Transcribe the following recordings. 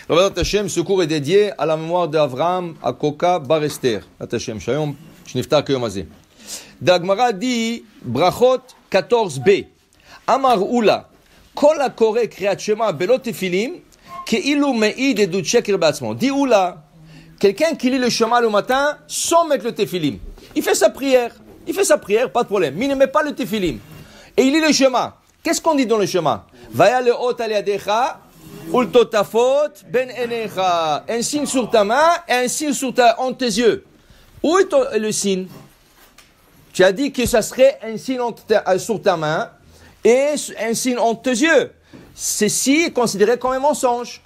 Baruch Hashem, ce cours est dédié à la mémoire d'Avraham Akoka Bar Esther. Baruch Hashem, Shayom, Shnifta Kiyom Hazeh. Dagmara dit, Brachot 14b. Amar Ula, Kol HaKoreh Kriyat Shema Belo Tefilim, Ke'ilu Me'id Edut Sheker Ba'atzmo. Dit Ula, quelqu'un qui lit le Shema le matin sans mettre le Tefilim. Il fait sa prière, pas de problème. Mais il ne met pas le Tefilim. Et il lit le Shema. Qu'est-ce qu'on dit dans le Shema? Vaya le'ot al yadecha, ultotafot ben enecha. Un signe sur ta main et un signe entre tes yeux. Où est le signe? Tu as dit que ça serait un signe sur ta main et un signe entre tes yeux. Ceci est considéré comme un mensonge.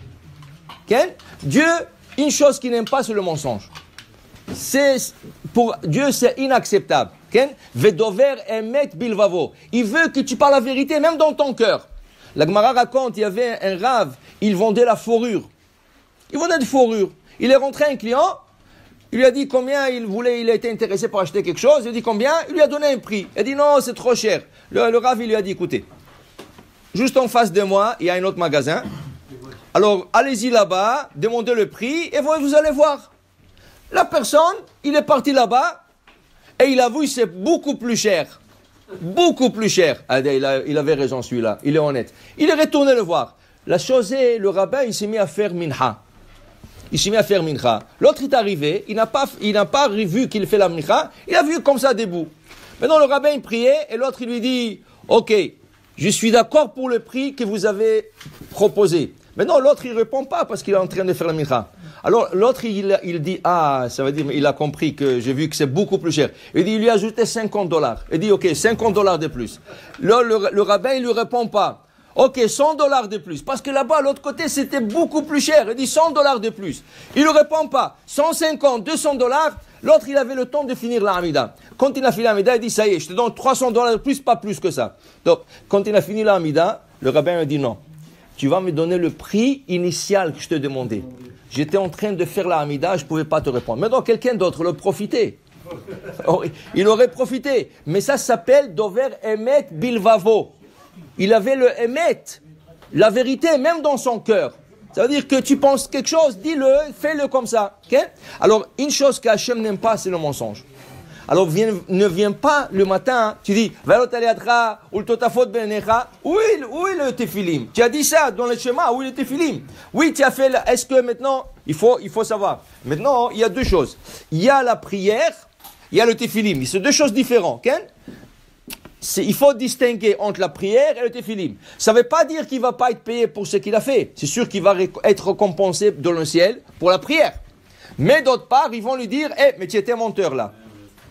Okay? Dieu, une chose qu'il n'aime pas, c'est le mensonge. Pour Dieu, c'est inacceptable. Vedover emet bilvavo. Il veut que tu parles la vérité, même dans ton cœur. La Gemara raconte, il y avait un rave, il vendait la fourrure. Il vendait de fourrure. Il est rentré un client, il lui a dit combien il a été intéressé pour acheter quelque chose, il lui a dit combien, il lui a donné un prix. Il a dit non, c'est trop cher. Le rave, il lui a dit écoutez, juste en face de moi, il y a un autre magasin. Alors, allez-y là-bas, demandez le prix et vous allez voir. La personne, il est parti là-bas, et il a vu, c'est beaucoup plus cher. Beaucoup plus cher. Il avait raison celui-là, il est honnête. Il est retourné le voir. La chose est, le rabbin, il s'est mis à faire mincha. L'autre est arrivé, il n'a pas vu qu'il fait la mincha, il a vu comme ça debout. Maintenant le rabbin il priait, et l'autre il lui dit, ok, je suis d'accord pour le prix que vous avez proposé. Maintenant l'autre il répond pas parce qu'il est en train de faire la mincha. Alors l'autre il dit, ah, ça veut dire, il a compris que j'ai vu que c'est beaucoup plus cher. Il dit, il lui a ajouté $50. Il dit, ok, $50 de plus. Le rabbin il lui répond pas. Ok, $100 de plus. Parce que là-bas, à l'autre côté, c'était beaucoup plus cher. Il dit $100 de plus. Il ne répond pas. 150, $200. L'autre, il avait le temps de finir la Hamida. Quand il a fini la Hamida, il dit, ça y est, je te donne $300 de plus, pas plus que ça. Donc, quand il a fini la Hamida, le rabbin lui dit, non. Tu vas me donner le prix initial que je te demandais. J'étais en train de faire la Hamida, je ne pouvais pas te répondre. Maintenant, quelqu'un d'autre le profitait. Il aurait profité. Mais ça s'appelle Dover Emet Bilvavo. Il avait le émet, la vérité, même dans son cœur. Ça veut dire que tu penses quelque chose, dis-le, fais-le comme ça. Okay? Alors, une chose qu'Hachem n'aime pas, c'est le mensonge. Alors, ne viens pas le matin, tu dis, où est le tefilim? Tu as dit ça dans le schéma, où est le tefilim? Oui, tu as fait, est-ce que maintenant, il faut savoir. Maintenant, il y a deux choses. Il y a la prière, il y a le tefilim. C'est deux choses différentes. Okay? Il faut distinguer entre la prière et le tefilim. Ça ne veut pas dire qu'il ne va pas être payé pour ce qu'il a fait. C'est sûr qu'il va être récompensé dans le ciel pour la prière. Mais d'autre part, ils vont lui dire, mais tu étais menteur là.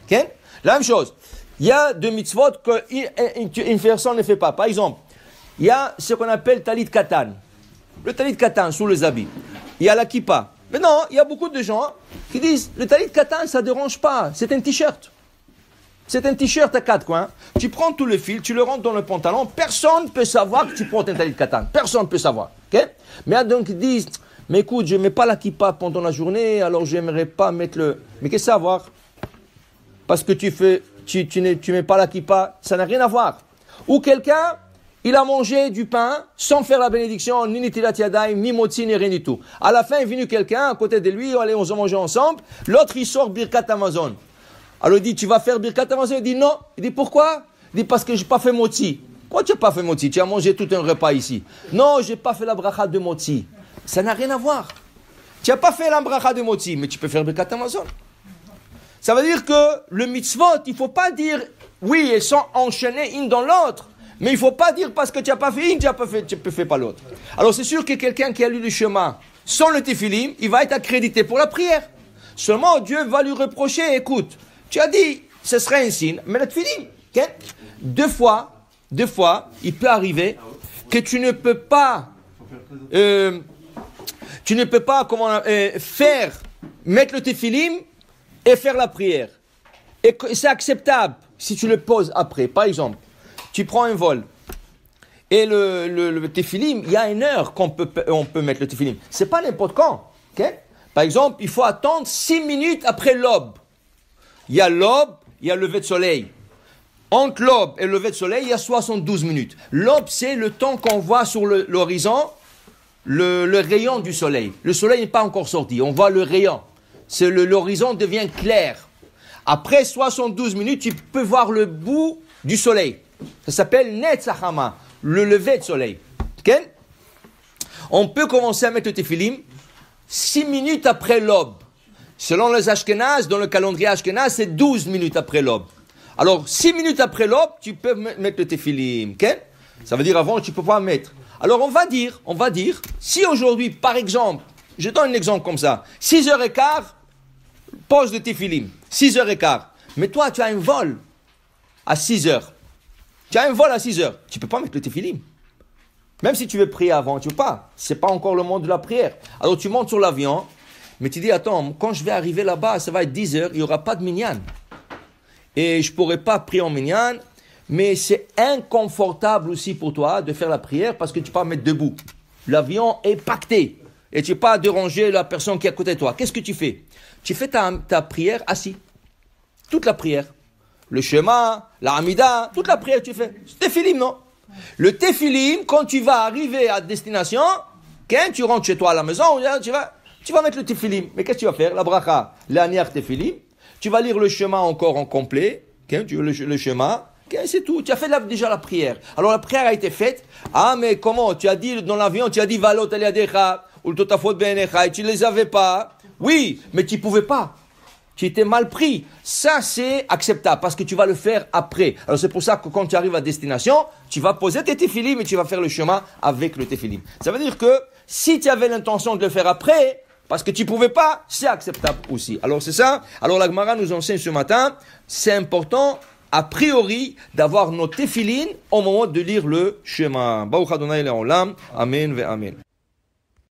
Okay? La même chose. Il y a deux mitzvot qu'une personne ne fait pas. Par exemple, il y a ce qu'on appelle talit katan. Le talit katan sous les habits. Il y a la kippa. Mais non, il y a beaucoup de gens qui disent, le talit katan, ça ne dérange pas. C'est un t-shirt. C'est un t-shirt à 4 coins. Tu prends tout le fil, tu le rentres dans le pantalon. Personne ne peut savoir que tu portes un talit katan. Personne ne peut savoir. Okay? Mais donc ils disent, mais écoute, je ne mets pas la kippa pendant la journée, alors je n'aimerais pas mettre le... Mais qu'est-ce que ça a à voir? Parce que tu mets pas la kippa, ça n'a rien à voir. Ou quelqu'un, il a mangé du pain sans faire la bénédiction, ni nitilat yadayim, ni motzi, ni rien du tout. À la fin est venu quelqu'un à côté de lui, allez, on va manger ensemble. L'autre, il sort Birkat Amazon. Alors il dit, tu vas faire Birkat Amazon? Il dit non. Il dit, pourquoi? Il dit, parce que je n'ai pas fait motzi. Pourquoi tu n'as pas fait motzi? Tu as mangé tout un repas ici. Non, je n'ai pas fait la bracha de motzi. Ça n'a rien à voir. Tu n'as pas fait la bracha de motzi, mais tu peux faire Birkat Amazon. Ça veut dire que le mitzvot, il ne faut pas dire, oui, elles sont enchaînées une dans l'autre. Mais il ne faut pas dire parce que tu n'as pas fait une, tu ne fais pas l'autre. Alors c'est sûr que quelqu'un qui a lu le chemin sans le tefilim, il va être accrédité pour la prière. Seulement Dieu va lui reprocher, écoute, tu as dit, ce serait un signe, mais le tefilim, okay? Deux fois, il peut arriver que tu ne peux pas, mettre le tefilim et faire la prière. Et c'est acceptable si tu le poses après. Par exemple, tu prends un vol et le tefilim, il y a une heure on peut mettre le tefilim. C'est pas n'importe quand. Okay? Par exemple, il faut attendre 6 minutes après l'aube. Il y a l'aube, il y a le lever de soleil. Entre l'aube et le lever de soleil, il y a 72 minutes. L'aube, c'est le temps qu'on voit sur l'horizon le rayon du soleil. Le soleil n'est pas encore sorti, on voit le rayon. L'horizon devient clair. Après 72 minutes, tu peux voir le bout du soleil. Ça s'appelle Netzachama, le lever de soleil. Okay? On peut commencer à mettre le téphilim 6 minutes après l'aube. Selon les Ashkénazes, dans le calendrier Ashkénaz, c'est 12 minutes après l'aube. Alors, 6 minutes après l'aube, tu peux mettre le téphilim. Okay? Ça veut dire avant, tu ne peux pas mettre. Alors, on va dire, si aujourd'hui, par exemple, je donne un exemple comme ça, 6h15, pose le téphilim, 6h15. Mais toi, tu as un vol à 6h. Tu as un vol à 6h. Tu ne peux pas mettre le téphilim. Même si tu veux prier avant, tu ne peux pas. Ce n'est pas encore le moment de la prière. Alors, tu montes sur l'avion, mais tu dis, attends, quand je vais arriver là-bas, ça va être 10h, il n'y aura pas de minyan. Et je ne pourrai pas prier en minyan, mais c'est inconfortable aussi pour toi de faire la prière parce que tu ne peux pas mettre debout. L'avion est pacté et tu ne peux pas déranger la personne qui est à côté de toi. Qu'est-ce que tu fais? Tu fais ta prière assis. Toute la prière. Le Shema, la Hamida, toute la prière tu fais. C'est téphilim, non? Le téphilim, quand tu vas arriver à destination, quand tu rentres chez toi à la maison, tu vas mettre le téphilim. Mais qu'est-ce que tu vas faire? La bracha, l'aniach téphilim. Tu vas lire le Shema encore en complet. Tu veux le Shema. C'est tout. Tu as fait déjà la prière. Alors la prière a été faite. Ah, mais comment? Tu as dit dans l'avion, tu as dit Valot aliadecha ou le totafot benecha et tu ne les avais pas. Oui, mais tu ne pouvais pas. Tu étais mal pris. Ça, c'est acceptable parce que tu vas le faire après. Alors c'est pour ça que quand tu arrives à destination, tu vas poser tes téphilim et tu vas faire le chemin avec le téphilim. Ça veut dire que si tu avais l'intention de le faire après, parce que tu ne pouvais pas, c'est acceptable aussi. Alors c'est ça. Alors la Gemara nous enseigne ce matin, c'est important, a priori, d'avoir nos téphilim au moment de lire le chemin. Baruch Adonai le'olam. Amen ve amen.